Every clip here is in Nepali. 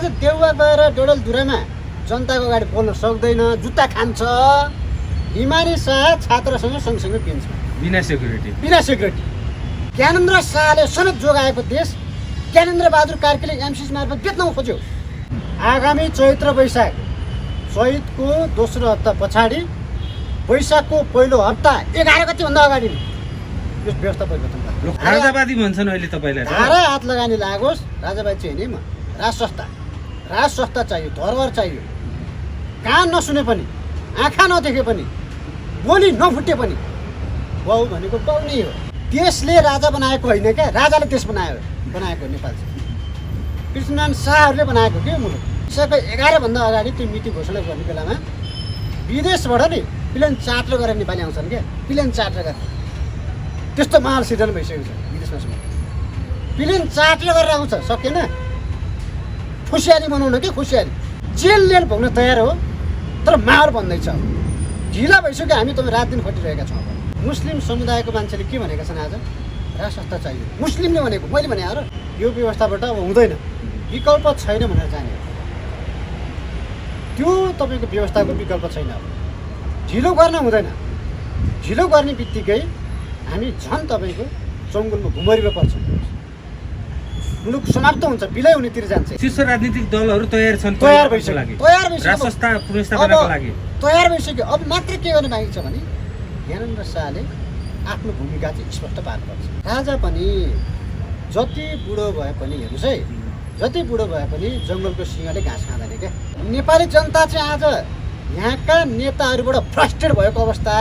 आज देउवा गएर डडेलधुरामा जनताको अगाडि बोल्न सक्दैन, जुत्ता खान्छ। हिमानी शाह छात्रसँग सँगसँगै पिन्छ बिना सेक्युरिटी। ज्ञानेन्द्र शाहले समेत जोगाएको देश ज्ञानेन्द्र बहादुर कार्कीले एमसिसी मार्फत बेच्न खोज्यो। आगामी चैत्र वैशाख, चैतको दोस्रो हप्ता पछाडि वैशाखको पहिलो हप्ता 11 गतिभन्दा अगाडि यो व्यवस्था परिवर्तन गर्नु। राजावादी भन्छन् अहिले तपाईँलाई। धारा हात लगानी लागोस्, राजावादी चाहिँ होइन। म राज संस्था चाहियो, धरोहर चाहियो। कान नसुने पनि, आँखा नदेखे पनि, बोली नफुटे पनि बाउ भनेको बाउ नै हो। देशले राजा बनाएको होइन क्या, राजाले देश बनाएको नेपाल चाहिँ पृथ्वीनारायण शाहहरूले बनाएको के मुलुक। वैशाखको 11 भन्दा अगाडि त्यो मिति घोषणा गर्ने बेलामा विदेशबाट नि प्लेन चार्टर गरेर नेपाली आउँछन् क्या, प्लेन चार्टर गरेर। त्यस्तो माल सिर्जना भइसकेको छ विदेशमा समेत। प्लेन चार्टर गरेर आउँछ, सकेन खुसियाली बनाउन के, खुसियाली जेल लेन भोग्न तयार हो, तर माहौल बन्दैछ। ढिला भइसक्यो, हामी तपाईँ रात दिन खटिरहेका छौँ। मुस्लिम समुदायको मान्छेले के भनेका छन् आज? राज संस्था चाहियो। मुस्लिमले भनेको, मैले भने यार यो व्यवस्थाबाट अब हुँदैन, विकल्प छैन भनेर जाने। त्यो तपाईँको व्यवस्थाको विकल्प छैन। अब ढिलो गर्न हुँदैन। ढिलो गर्ने बित्तिकै हामी झन् तपाईँको जङ्गलमा घुमरीमा पर्छौँ। मुलुक समाप्त हुन्छ, विलय हुनेतिर जान्छ। शीर्ष राजनीतिक दलहरू तयार छन्, तयार भइसक्यो। राज संस्था पुनर्स्थापनाको लागि तयार भइसक्यो। अब मात्र के गर्ने बाँकी छ भने ज्ञानेन्द्र शाहले आफ्नो भूमिका चाहिँ स्पष्ट पार्नुपर्छ। राजा पनि जति बुढो भए पनि, हेर्नुहोस् है, जति बुढो भए पनि जङ्गलको सिंहले घाँस खाँदैन क्या। नेपाली जनता चाहिँ आज यहाँका नेताहरूबाट फ्रस्ट्रेट भएको अवस्था।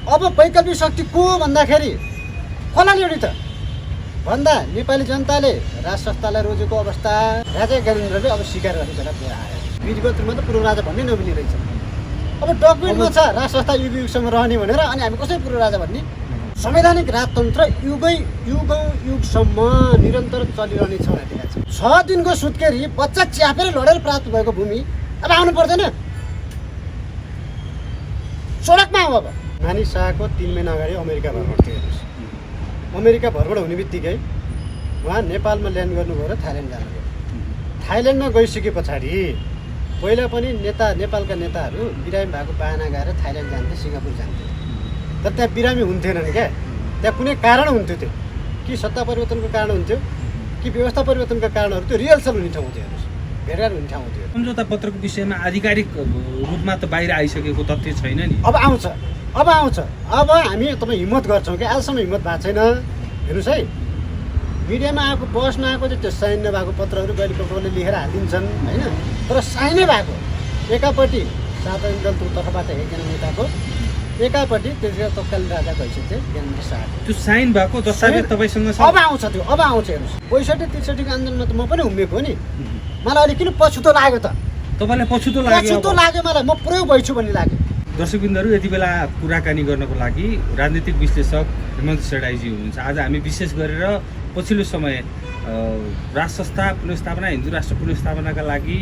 अब वैकल्पिक शक्ति को भन्दाखेरि कसलाई ल्याउने त भन्दा नेपाली जनताले राज संस्थालाई रोजेको अवस्था। राजा ज्ञानेन्द्रले अब स्वीकार गर्ने बेला पुरा आयो। विधिगत रूपमा त पूर्व राजा भन्ने नमिल्ने रहेछ। अब डकुमेन्टमा छ राज संस्था युगसम्म रहने भनेर, अनि हामी कसरी पूर्व राजा भन्ने? संवैधानिक राजतन्त्र युगसम्म निरन्तर चलिरहने छ भनेको छ। 6 दिनको सुत्केरी बच्चा च्यापेर लडेर प्राप्त भएको भूमि अब आउनु पर्दैन, सडकमा आऊ। अब मानी शाहको 3 महिना अगाडि अमेरिका भ्रमण थियो। हेर्नुहोस्, अमेरिका भ्रमण हुने बित्तिकै उहाँ नेपालमा ल्यान्ड गर्नुभयो र थाइल्यान्ड जानुभयो। थाइल्यान्डमा गइसके पछाडि पहिला पनि नेपालका नेताहरू बिरामी भएको बाहना गाएर थाइल्यान्ड जान्थे, सिङ्गापुर जान्थे। तर त्यहाँ बिरामी हुन्थेनन् क्या। त्यहाँ कुनै कारण हुन्थ्यो, त्यो कि सत्ता परिवर्तनको कारण हुन्थ्यो कि व्यवस्था परिवर्तनका कारणहरू, त्यो रिहर्सल हुने ठाउँ थियो। हेर्नुहोस्, भेटघाट हुने ठाउँ थियो। सम्झौता पत्रको विषयमा आधिकारिक रूपमा त बाहिर आइसकेको तथ्य छैन नि। अब आउँछ। अब हामी तपाईँ हिम्मत गर्छौँ कि आजसम्म हिम्मत भएको छैन। हेर्नुहोस् है, मिडियामा आएको, बसमा आएको चाहिँ त्यो साइन नभएको पत्रहरू गैलीपत्रले लेखेर हालिदिन्छन् होइन। तर साइनै भएको, एकापट्टि साधारण दलको तर्फबाट एकजना नेताको, एकापट्टि त्यसको तत्कालीन राजाको हैसियत चाहिँ ज्ञानेन्द्र शाह। त्यो साइन भएको दस्तावेज तपाईँसँग छ? अब आउँछ त्यो, अब आउँछ। हेर्नुहोस्, 65-63 आन्दोलनमा त म पनि उम्मेको हो नि। मलाई अहिले किन पछुतो लाग्यो त? तपाईँलाई पछुतो लाग्यो? मलाई, म पुरै भइछु भन्ने लाग्यो। दर्शकबिन्दुहरू, यति बेला कुराकानी गर्नको लागि राजनीतिक विश्लेषक हेमन्त सेडाईजी हुनुहुन्छ। आज हामी विशेष गरेर पछिल्लो समय राज संस्था पुनर्स्थापना, हिन्दू राष्ट्र पुनर्स्थापनाका लागि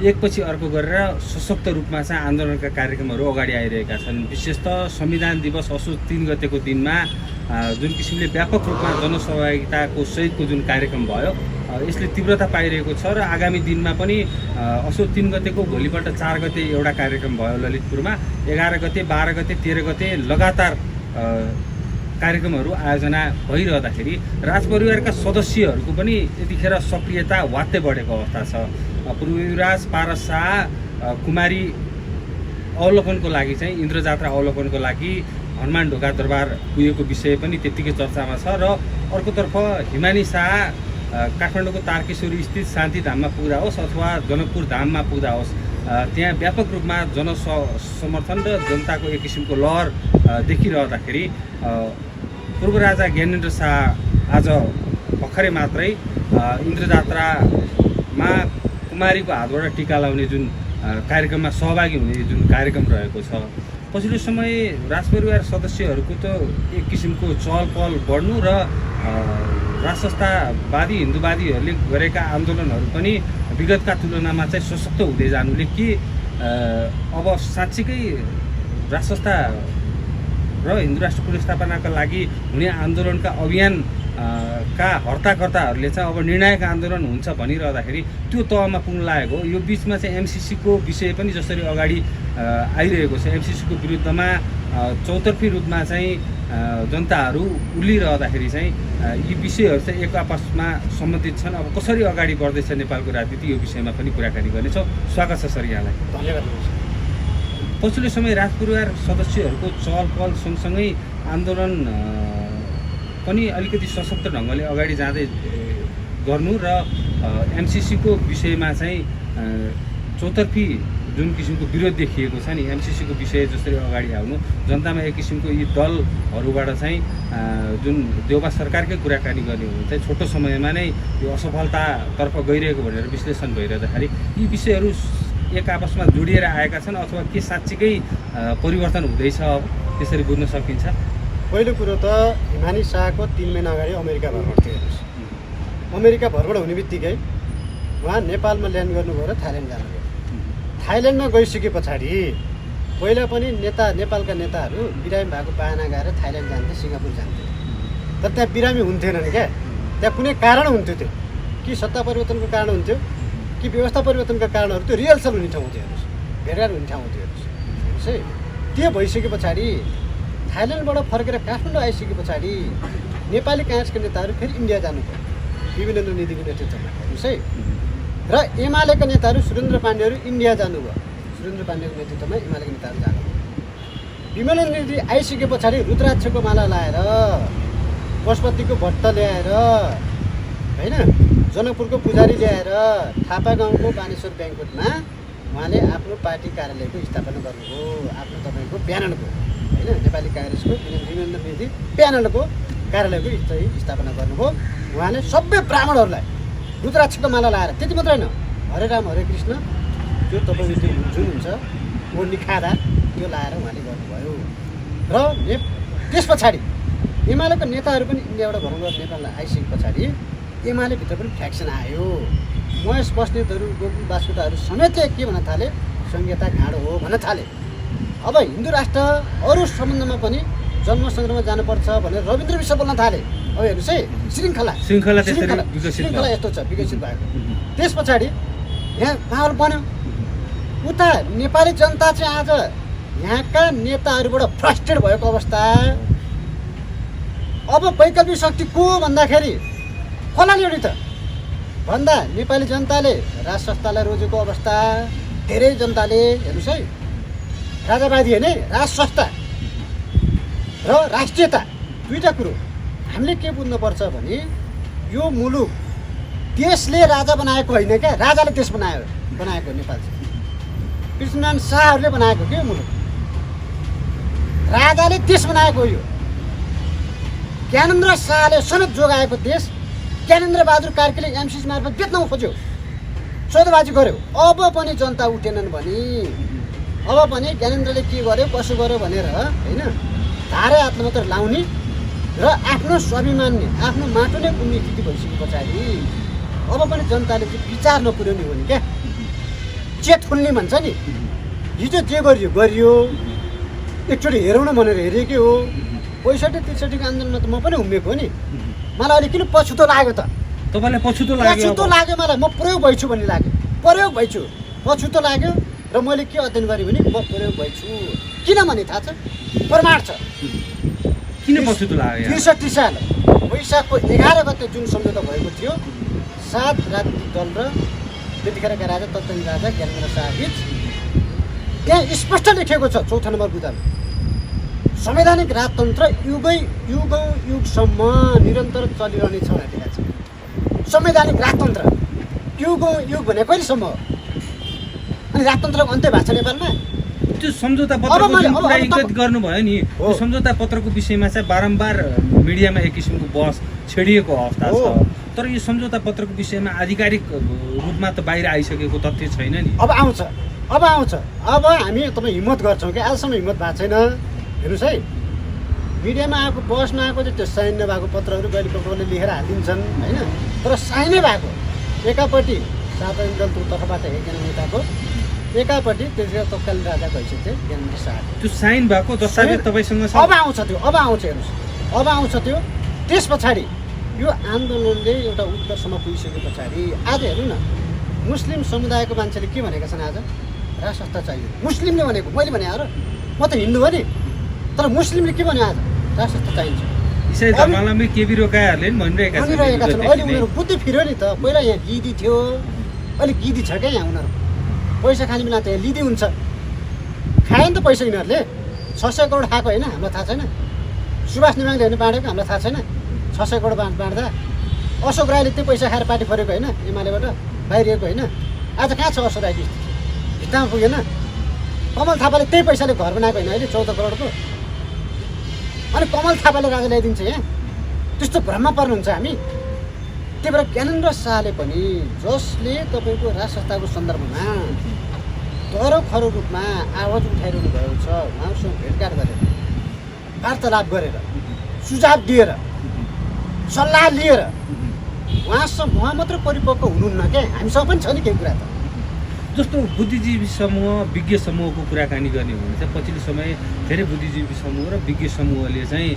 एकपछि अर्को गरेर सशक्त रूपमा चाहिँ आन्दोलनका कार्यक्रमहरू अगाडि आइरहेका छन्। विशेषतः संविधान दिवस असोज 3 गतेको दिनमा जुन किसिमले व्यापक रूपमा जनसहभागिताको सहितको जुन कार्यक्रम भयो, यसले तीव्रता पाइरहेको छ र आगामी दिनमा पनि असोज 3 गतेको भोलिपल्ट 4 गते एउटा कार्यक्रम भयो ललितपुरमा, 11 गते, 12 गते, 13 गते लगातार कार्यक्रमहरू आयोजना भइरहँदाखेरि राजपरिवारका सदस्यहरूको पनि यतिखेर सक्रियता वात्तै बढेको अवस्था छ। पूर्व युवराज पारस शाह कुमारी अवलोकनको लागि चाहिँ, इन्द्रजात्रा अवलोकनको लागि हनुमान ढोका दरबार पुगेको विषय पनि त्यत्तिकै चर्चामा छ। र अर्कोतर्फ हिमानी शाह काठमाडौँको तारकेश्वरी स्थित शान्तिधाममा पुग्दा होस् अथवा जनकपुर धाममा पुग्दा होस्, त्यहाँ व्यापक रूपमा जनसमर्थन र जनताको एक किसिमको लहर देखिरहँदाखेरि पूर्व राजा ज्ञानेन्द्र शाह आज भर्खरै मात्रै इन्द्रजात्रामा कुमारीको हातबाट टिका लाउने जुन कार्यक्रममा सहभागी हुने जुन कार्यक्रम रहेको छ, पछिल्लो समय राजपरिवार सदस्यहरूको त एक किसिमको चहल पहल बढ्नु र राज संस्थावादी हिन्दूवादीहरूले गरेका आन्दोलनहरू पनि विगतका तुलनामा चाहिँ सशक्त हुँदै जानुले कि अब साँच्चीकै राज संस्था र हिन्दू राष्ट्र पुनर्स्थापनाका लागि हुने आन्दोलनका अभियान का हर्ताकर्ताहरूले चाहिँ अब निर्णायक आन्दोलन हुन्छ भनिरहँदाखेरि त्यो तहमा पुग्न लागेको हो। यो बिचमा चाहिँ एमसिसीको विषय पनि जसरी अगाडि आइरहेको छ, एमसिसीको विरुद्धमा चौतर्फी रूपमा चाहिँ जनताहरू उल्लिरहँदाखेरि चाहिँ यी विषयहरू चाहिँ एक आपसमा सम्बन्धित छन्। अब कसरी अगाडि बढ्दैछ नेपालको राजनीति, यो विषयमा पनि कुराकानी गर्नेछौँ। स्वागत छ सर यहाँलाई। धन्यवाद। पछिल्लो समय राजपरिवार सदस्यहरूको चहल पहल सँगसँगै आन्दोलन पनि अलिकति सशक्त ढङ्गले अगाडि जाँदै गर्नु र एमसिसीको विषयमा चाहिँ चौतर्फी जुन किसिमको विरोध देखिएको छ नि, एमसिसीको विषय जसरी अगाडि आउनु, जनतामा एक किसिमको यी दलहरूबाट चाहिँ जुन देउबा सरकारकै कुराकानी गर्ने हो भने चाहिँ छोटो समयमा नै यो असफलतातर्फ गइरहेको भनेर विश्लेषण भइरहँदाखेरि यी विषयहरू एक आपसमा जोडिएर आएका छन् अथवा के साँच्चीकै परिवर्तन हुँदैछ, अब त्यसरी बुझ्न सकिन्छ? पहिलो कुरो त हिमानी शाहको 3 महिना अगाडि अमेरिका भ्रमण थियो हेर्नुहोस्। अमेरिका भ्रमण हुने बित्तिकै उहाँ नेपालमा ल्यान्ड गर्नुभयो र थाइल्यान्ड जानुभयो। थाइल्यान्डमा गइसके पछाडि पहिला पनि नेपालका नेताहरू बिरामी भएको बाहना गाएर थाइल्यान्ड जान्थे, सिङ्गापुर जान्थे। तर त्यहाँ बिरामी हुन्थेनन् क्या, त्यहाँ कुनै कारण हुन्थ्यो। त्यो कि सत्ता परिवर्तनको कारण हुन्थ्यो कि व्यवस्था परिवर्तनका कारणहरू, त्यो रिहर्सल हुने ठाउँ थियो हेर्नुहोस्, भेटघाट हुने ठाउँ थियो हेर्नुहोस् है। त्यो भइसके पछाडि थाइल्यान्डबाट फर्केर काठमाडौँ आइसके पछाडि नेपाली काङ्ग्रेसका नेताहरू फेरि इन्डिया जानुभयो विमलेन्द्र निधिको नेतृत्वमा हेर्नुहोस् है। र एमालेका नेताहरू सुरेन्द्र पाण्डेहरू इन्डिया जानुभयो, सुरेन्द्र पाण्डेको नेतृत्वमा एमालेका नेताहरू जानुभयो। विमलेन्द्र निधि आइसके पछाडि रुद्राक्षको माला लाएर, पशुपतिको भट्ट ल्याएर होइन, जनकपुरको पुजारी ल्याएर थापा गाउँको बानेश्वर ब्याङ्कमा उहाँले आफ्नो पार्टी कार्यालयको स्थापना गर्नुभयो। आफ्नो तपाईँको प्यानलको होइन, नेपाली काङ्ग्रेसको विमलेन्द्र निधि प्यानलको कार्यालयको स्थापना गर्नुभयो। उहाँले सबै ब्राह्मणहरूलाई रुद्राक्षको माला लाएर, त्यति मात्रै होइन, हरे राम हरे कृष्ण जो तपाईँको त्यो जुन हुन्छ वो निखादा त्यो लाएर उहाँले गर्नुभयो। र त्यस पछाडि एमालेको नेताहरू पनि इन्डियाबाट भ्रमण गरेर नेपाललाई आइसके पछाडि एमालेभित्र पनि फ्याक्सन आयो। महेश बस्नेतहरू, गोकुल बास्कोटाहरू समेतले के भन्न थाले, संहिता घाँडो हो भन्न थाले। अब हिन्दू राष्ट्र अरू सम्बन्धमा पनि जन्म सङ्ग्रहमा जानुपर्छ भनेर रविन्द्र विश्व बोल्न थाले। अब हेर्नुहोस् है, श्रृङ्खला यस्तो छ विकसित भएको। त्यस पछाडि यहाँ माहौल बन्यो। उता नेपाली जनता चाहिँ आज यहाँका नेताहरूबाट फ्रस्ट्रेट भएको अवस्था। अब वैकल्पिक शक्ति को भन्दाखेरि कसलाई ल्याउने त भन्दा नेपाली जनताले राज संस्थालाई रोजेको अवस्था। धेरै जनताले हेर्नुहोस् है, राजावादी होइन, राज संस्था र राष्ट्रियता दुईवटा कुरो हामीले के बुझ्नुपर्छ भने यो मुलुक देशले राजा बनाएको होइन क्या, राजाले देश बनाएको नेपाल चाहिँ पृथ्वीनारायण शाहहरूले बनाएको के मुलुक, राजाले देश बनाएको हो। यो ज्ञानेन्द्र शाहले समेत जोगाएको देश ज्ञानेन्द्र बहादुर कार्कीले एमसिसी मार्फत बेच्न खोज्यो, सौदाबाजी गर्यो। अब पनि जनता उठेनन् भने, अब पनि ज्ञानेन्द्रले के गर्यो कसो गर्यो भनेर होइन धारे हातले मात्र लाउने र आफ्नो स्वाभिमानले आफ्नो माटो नै पुग्ने स्थिति भइसके पछाडि अब पनि जनताले चाहिँ विचार नपुर्याउने हो नि क्या, चेत खुल्ने भन्छ नि। हिजो जे गरियो एकचोटि हेरौँ न भनेर हेरेकै हो। 65-63को आन्दोलनमा त म पनि उभिएको हो नि। मलाई अहिले किन पछुतो लाग्यो त? तपाईँलाई पछुतो लाग्यो मलाई, म प्रयोग भइछु भन्ने लाग्यो। प्रयोग भइछु, पछुतो लाग्यो र मैले के अध्ययन गरेँ भने म प्रयोग भइछु। किनभने थाहा छ, प्रमाण छ। किन पछुतो लाग्यो? 63 साल वैशाखको 11 गते जुन सम्झौता भएको थियो 7 राजनीतिक दल र त्यतिखेरका राजा तत्कालीन राजा ज्ञानेन्द्र शाह बीच, त्यहाँ स्पष्ट लेखिएको छ 4 नम्बर बुँदामा, संवैधानिक राजतन्त्र युगसम्म निरन्तर चलिरहने छ भनेर लेखेको छ। संवैधानिक राजतन्त्र युग भने कहिलेसम्म हो? अनि राजतन्त्रको अन्त्य भएको छ नेपालमा? त्यो सम्झौता पत्रको जुन कुरा इङ्गित गर्नुभयो नि, त्यो सम्झौता पत्रको विषयमा चाहिँ बारम्बार मिडियामा एक किसिमको बहस छेडिएको अवस्था छ। तर यो सम्झौता पत्रको विषयमा आधिकारिक रूपमा त बाहिर आइसकेको तथ्य छैन नि। अब आउँछ। अब हामी तपाईँ हिम्मत गर्छौँ कि आजसम्म हिम्मत भएको छैन। हेर्नुहोस् है, मिडियामा आएको बहसमा आएको चाहिँ त्यो साइन नभएको पत्रहरू कहिले कसले लेखेर हालिदिन्छन् होइन, तर साइनै भएको एकापट्टि साधारण दलको तर्फबाट एकजना नेताको, एकापट्टि त्यसको तत्कालीन राजा भइसक्यो ज्ञानेन्द्र शाह। त्यो साइन भएको दस्तावेज तपाईँसँग छ? अब आउँछ त्यो, अब आउँछ। हेर्नुहोस्, अब आउँछ त्यो। त्यस पछाडि यो आन्दोलनले एउटा उत्कर्षमा पुगिसके पछाडि आज हेर्नु न, मुस्लिम समुदायको मान्छेले के भनेका छन् आज? राजसत्ता चाहियो। मुस्लिमले भनेको, मैले भने र म त हिन्दू हो नि, तर मुस्लिमले के भन्यो आज? राजसत्ता चाहिन्छ। इसाई धर्मावलम्बी केबी रोकाहरूले पनि भनिरहेका छन्। अहिले उनीहरू बुद्धि फिर्यो नि त। पहिला यहाँ लिदी थियो, अहिले गिदी छ क्या यहाँ। उनीहरू पैसा खाने बेला त यहाँ लिदी हुन्छ। खायो नि त पैसा यिनीहरूले। 600 करोड खाएको होइन, हामीलाई थाहा छैन। सुभाष नेमाङले हेर्नु बाँडेको, हामीलाई थाहा छैन। 600 करोड बाँड्दा अशोक राईले त्यो पैसा खाएर पार्टी फरेको होइन, एमालेबाट बाहिरिएको होइन। आज कहाँ छ अशोक राईको स्थिति? भित्तामा पुगेन। कमल थापाले त्यही पैसाले घर बनाएको होइन अहिले 14 करोडको। अनि कमल थापाले राजा ल्याइदिन्छ यहाँ? त्यस्तो भ्रममा पर्नुहुन्छ हामी। त्यही भएर ज्ञानेन्द्र शाहले पनि, जसले तपाईँको राज संस्थाको सन्दर्भमा दह्रो खरो रूपमा आवाज उठाइरहनु भएको छ, उहाँसँग भेटघाट गरेर, वार्तालाप गरेर, सुझाव दिएर, सल्लाह लिएर उहाँ मात्र परिपक्व हुनुहुन्न क्या। हामीसँग पनि छ नि केही कुरा त। जस्तो बुद्धिजीवी समूह, विज्ञ समूहको कुराकानी गर्ने हो भने चाहिँ पछिल्लो समय धेरै बुद्धिजीवी समूह र विज्ञ समूहले चाहिँ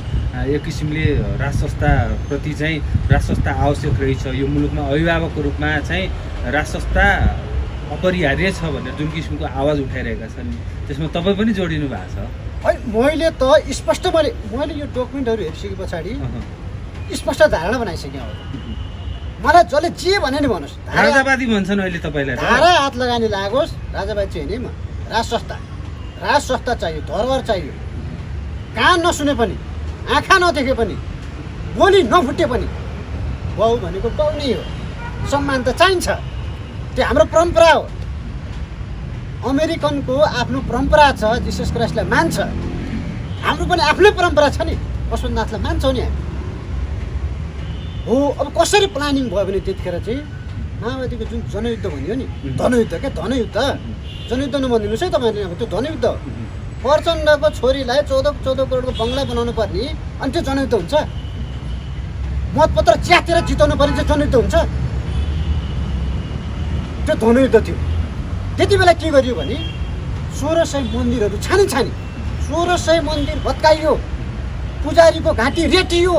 एक किसिमले राज संस्थाप्रति चाहिँ राज संस्था आवश्यक रहेछ, यो मुलुकमा अभिभावकको रूपमा चाहिँ राज संस्था अपरिहार्य छ भनेर जुन किसिमको आवाज उठाइरहेका छन्, त्यसमा तपाईँ पनि जोडिनु भएको छ। है, मैले त स्पष्ट मैले यो डकुमेन्टहरू हेरिसके पछाडि स्पष्ट धारणा बनाइसकेँ। मलाई जसले जे भने नि भन्नुहोस्, राजावादी भन्छन् अहिले तपाईँलाई। धारा हात लगानी लागोस्, राजावादी चाहिँ होइन। म राज संस्था चाहियो, धरोहर चाहियो। कान नसुने पनि, आँखा नदेखे पनि, बोली नफुटे पनि बाउ भनेको बाउ नै हो। सम्मान त चाहिन्छ, त्यो हाम्रो परम्परा हो। अमेरिकनको आफ्नो परम्परा छ, जिसस क्राइस्टलाई मान्छ। हाम्रो पनि आफ्नै परम्परा छ नि, पशुपतिनाथलाई मान्छौँ नि हामी हो। अब कसरी प्लानिङ भयो भने त्यतिखेर चाहिँ माओवादीको जुन जनयुद्ध भनियो नि, धनयुद्ध क्या, धनयुद्ध। जनयुद्ध नभनिदिनुहोस् है तपाईँले, अब त्यो धनयुद्ध हो। प्रचण्डको छोरीलाई 14 करोडको बङ्गला बनाउनु पर्ने, अनि त्यो जनयुद्ध हुन्छ? मतपत्र च्यातेर जिताउनु पर्ने चाहिँ जनयुद्ध हुन्छ? त्यो धनयुद्ध थियो। त्यति बेला के गरियो भने 1600 मन्दिरहरू छानी 1600 मन्दिर भत्काइयो, पुजारीको घाँटी रेटियो,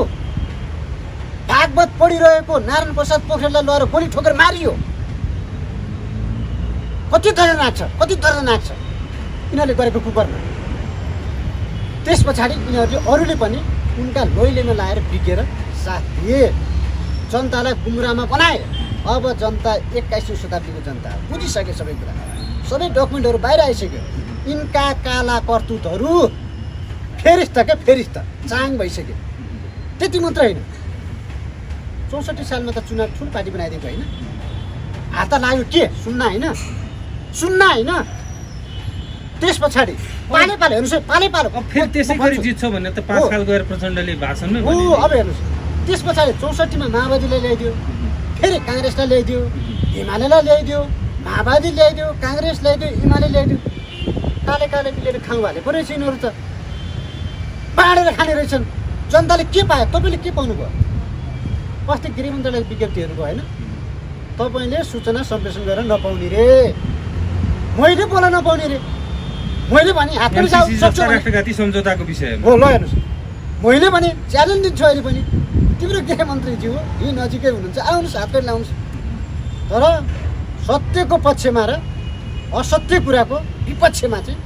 भागवत पढिरहेको नारायण प्रसाद पोखरेललाई लगेर गोली ठोकेर मारियो। कति दर्दनाक छ यिनीहरूले गरेको कुकर्म। त्यस पछाडि यिनीहरूले अरूले पनि उनका लोइलेमा लाएर बिकेर साथ दिए, जनतालाई गुमराहमा बनाए। अब जनता 21औं शताब्दीको जनता बुझिसके सबै कुरा, सबै डकुमेन्टहरू बाहिर आइसक्यो। यिनका काला कर्तुतहरू फेरिस्त चाङ भइसक्यो। त्यति मात्र होइन, 64 सालमा त चुनाव ठुलो पार्टी बनाइदिएको होइन? हात लाग्यो के? सुन्न होइन। त्यस पछाडि पाले हेर्नुहोस् है, पालो फेरि त्यसै गरी जित्छ भने त 5 साल गएर प्रचण्डले भाषणमै हो। अब हेर्नुहोस्, त्यस पछाडि 64 मा माओवादीलाई ल्याइदियो, फेरि काङ्ग्रेसलाई ल्याइदियो, एमालेलाई ल्याइदियो, माओवादी ल्याइदियो, काङ्ग्रेस ल्याइदियो, एमाले ल्याइदियो। काले मिलेर खाउँ हाले पो रहेछ यिनीहरू त। बाँडेर खाने रहेछन्। जनताले के पायो? तपाईँले के पाउनु भयो? अस्ति गृह मन्त्रालयको विज्ञप्ति हेर्नुभयो होइन? तपाईँले सूचना सम्प्रेषण गरेर नपाउने रे, मैले बोल्न नपाउने रे। मैले भने राष्ट्रघाती सम्झौताको विषय हो। ल हेर्नुहोस्, मैले भने च्यालेन्ज दिन्छु अहिले पनि, तिम्रो गृहमन्त्रीज्यू यहीँ नजिकै हुनुहुन्छ, आउनुहोस्, हातकरी लाउनुहोस्। तर सत्यको पक्षमा र असत्य कुराको विपक्षमा चाहिँ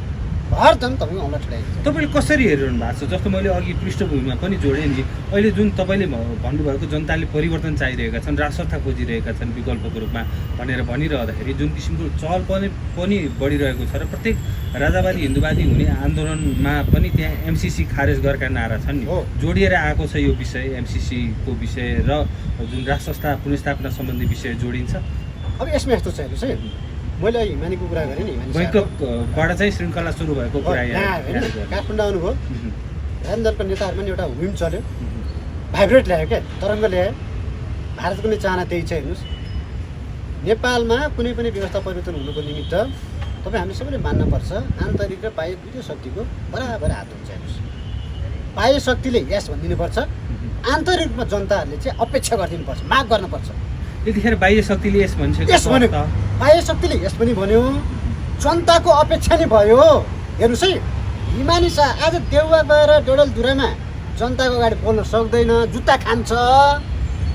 हरदम तपाईँको औँला ठुलाइदिन्छ। तपाईँले कसरी हेरिरहनु भएको छ? जस्तो मैले अघि पृष्ठभूमिमा पनि जोडेँ नि, अहिले जुन तपाईँले भन्नुभएको जनताले परिवर्तन चाहिरहेका छन्, राज संस्था खोजिरहेका छन् विकल्पको रूपमा भनेर भनिरहँदाखेरि जुन किसिमको चहल पनि बढिरहेको छ र प्रत्येक राजावादी हिन्दूवादी हुने आन्दोलनमा पनि त्यहाँ एमसिसी खारेज गरेका नारा छन् नि, जोडिएर आएको छ यो विषय, एमसिसीको विषय र जुन राज संस्था पुनर्स्थापना सम्बन्धी विषय जोडिन्छ। अब यसमा यस्तो छ हेर्नुहोस् है, मैले हिमानीको कुरा गरेँ नि, बैंककबाट चाहिँ श्रृङ्खला सुरु भएको कुरा काठमाडौँ आउनुभयो, दलको नेताहरूमा एउटा हुम चल्यो, भाइब्रेट ल्यायो क्या, तरङ्ग ल्यायो। भारतको नै चाहना त्यही छ। हेर्नुहोस्, नेपालमा कुनै पनि व्यवस्था परिवर्तन हुनुको निमित्त तपाईँ हामीले सबैले मान्नुपर्छ, आन्तरिक र बाह्य दुईटै शक्तिको बराबर हात हुन्छ। हेर्नुहोस्, बाह्य शक्तिले यस भनिदिनुपर्छ, आन्तरिक रूपमा जनताहरूले चाहिँ अपेक्षा गरिदिनुपर्छ, माग गर्नुपर्छ। यतिखेर बाह्य शक्तिले यस भन्छ, बाह्य शक्तिले यस पनि भन्यो, जनताको अपेक्षा नै भयो। हेर्नुहोस् है, हिमानी शाह आज देउवा गएर डडेलधुरामा जनताको अगाडि बोल्न सक्दैन, जुत्ता खान्छ।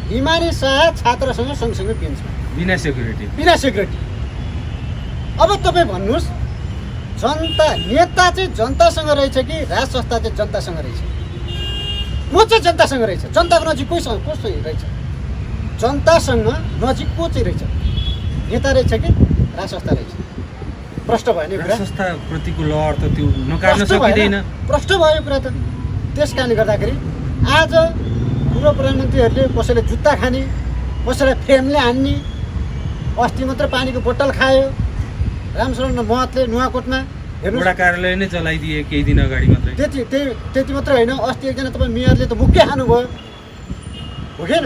हिमानी शाह छात्रसँग सँगसँगै बेन्चमा बिना सेक्युरिटी। अब तपाईँ भन्नुहोस् जनता नेता चाहिँ जनतासँग रहेछ कि राज संस्था चाहिँ जनतासँग रहेछ? म चाहिँ जनतासँग रहेछ। जनताको नजिक को रहेछ? जनतासँग नजिक को चाहिँ रहेछ? नेता रहेछ कि राज संस्था रहेछ? प्रश्न भयो नि कुरा। राज संस्थाप्रतिको लहर त त्यो नकार्न सकिँदैन। प्रश्न भयो कुरा त। त्यस कारणले गर्दाखेरि आज पूर्व प्रधानमन्त्रीहरूले कसैले जुत्ता खाने, कसैलाई फ्रेमले हान्ने, अस्ति मात्र पानीको बोतल खायो रामशरण महतले नुवाकोटमा। हेर्नु वडा कार्यालय नै चलाइदिए केही दिन अगाडि मात्रै। त्यति मात्र होइन, अस्ति एकजना तपाईँ मेयरले त मुक्कै खानुभयो हो कि होइन?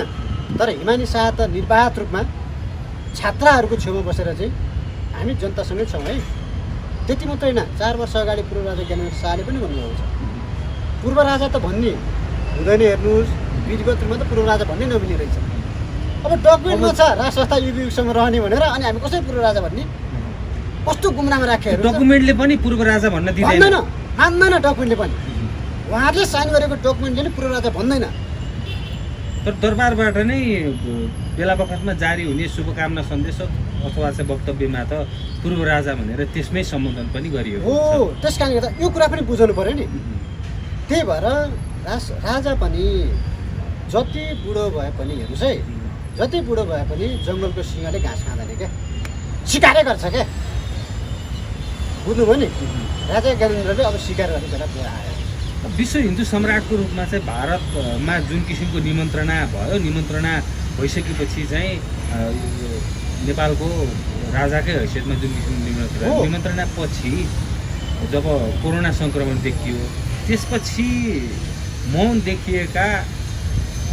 तर हिमानी शाह त निर्वाध रूपमा छात्राहरूको छेउमा बसेर चाहिँ हामी जनतासँगै छौँ है। त्यति मात्रै होइन, 4 वर्ष अगाडि पूर्व राजा ज्ञानेन्द्र शाहले पनि भन्नुभएको छ पूर्व राजा त भन्ने हुँदैन। हेर्नुहोस् विधिगत रूपमा त पूर्व राजा भन्ने नमिल्ने रहेछ। अब डकुमेन्टमा छ राज संस्था युगसँग रहने भनेर, अनि हामी कसरी पूर्व राजा भन्ने? कस्तो गुमनामा राखेर डकुमेन्टले पनि पूर्व राजा भन्न दिँदैन, मान्दैन डकुमेन्टले पनि। उहाँहरूले साइन गरेको डकुमेन्टले पनि पूर्व राजा भन्दैन। तर दरबारबाट नै बेला बखतमा जारी हुने शुभकामना सन्देश अथवा चाहिँ वक्तव्यमा त पूर्व राजा भनेर त्यसमै सम्बोधन पनि गरियो हो। त्यस कारणले गर्दा यो कुरा पनि बुझाउनु पऱ्यो नि। त्यही भएर राजा पनि जति बुढो भए पनि हेर्नुहोस् है, जति बुढो भए पनि जङ्गलको सिंहले घाँस खाँदैन क्या, सिकारै गर्छ क्या। बुझ्नुभयो नि? राजा ज्ञानेन्द्रले अब सिकार गर्ने बेला पुरा आयो। विश्व हिन्दू सम्राटको रूपमा चाहिँ भारतमा जुन किसिमको निमन्त्रणा भयो, निमन्त्रणा भइसकेपछि चाहिँ नेपालको राजाकै हैसियतमा जुन किसिमको निमन्त्रणा पछि जब कोरोना सङ्क्रमण देखियो, त्यसपछि मौन देखिएका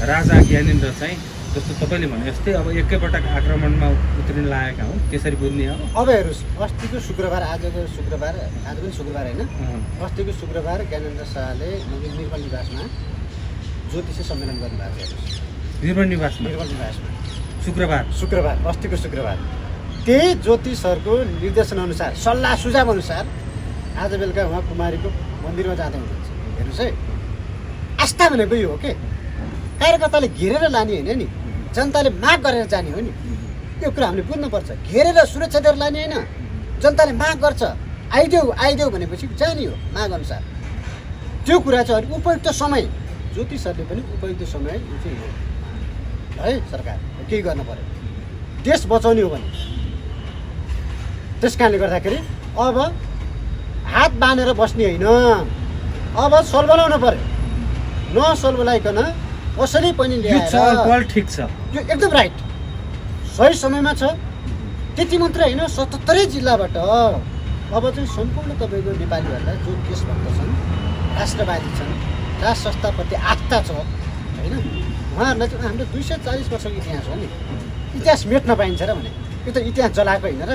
राजा ज्ञानेन्द्र चाहिँ जस्तो तपाईँले भने जस्तै अब एकैपटक आक्रमणमा उत्रिन लागेका हुन्, त्यसरी बुझ्ने हो। अब हेर्नुहोस्, अस्तिको शुक्रबार, आज पनि शुक्रबार होइन, अस्तिको शुक्रबार ज्ञानेन्द्र शाहले निर्मल निवासमा ज्योतिष सम्मेलन गर्नुभएको छ। हेर्नुहोस्, निर्मल निवासमा शुक्रबार अस्तिको शुक्रबार। त्यही ज्योतिषहरूको निर्देशनअनुसार, सल्लाह सुझाव अनुसार आज बेलुका उहाँ कुमारीको मन्दिरमा जाँदै हुनुहुन्छ। हेर्नुहोस् है, आस्था भनेको यो हो के? कार्यकर्ताले घेरेर लाने होइन नि, जनताले माग गरेर जाने हो नि। यो कुरा हामीले बुझ्नुपर्छ। घेरेर सुरक्षा दिएर लाने होइन, जनताले माग गर्छ, आइदेऊ भनेपछि जाने हो माग अनुसार। त्यो कुरा चाहिँ अलिक उपयुक्त समय, ज्योतिषहरूले पनि उपयुक्त समय चाहिँ हो है। सरकार केही गर्नु पर्यो, देश बचाउने हो भने। त्यस कारणले गर्दाखेरि अब हात बाँधेर बस्ने होइन, अब सलबलाउनु पर्यो। नसलबलाइकन कसैले पनि ल्याएर ठिक छ, यो एकदम राइट, सही समयमा छ। त्यति मात्रै होइन, 77 जिल्लाबाट अब चाहिँ सम्पूर्ण तपाईँको नेपालीहरूलाई जो देशभक्त छन्, राष्ट्रवादी छन्, राज संस्थाप्रति आस्था छ होइन, उहाँहरूलाई चाहिँ हाम्रो 240 वर्षको इतिहास हो नि। इतिहास मेट्न पाइन्छ र भने यो त इतिहास जलाएको होइन र,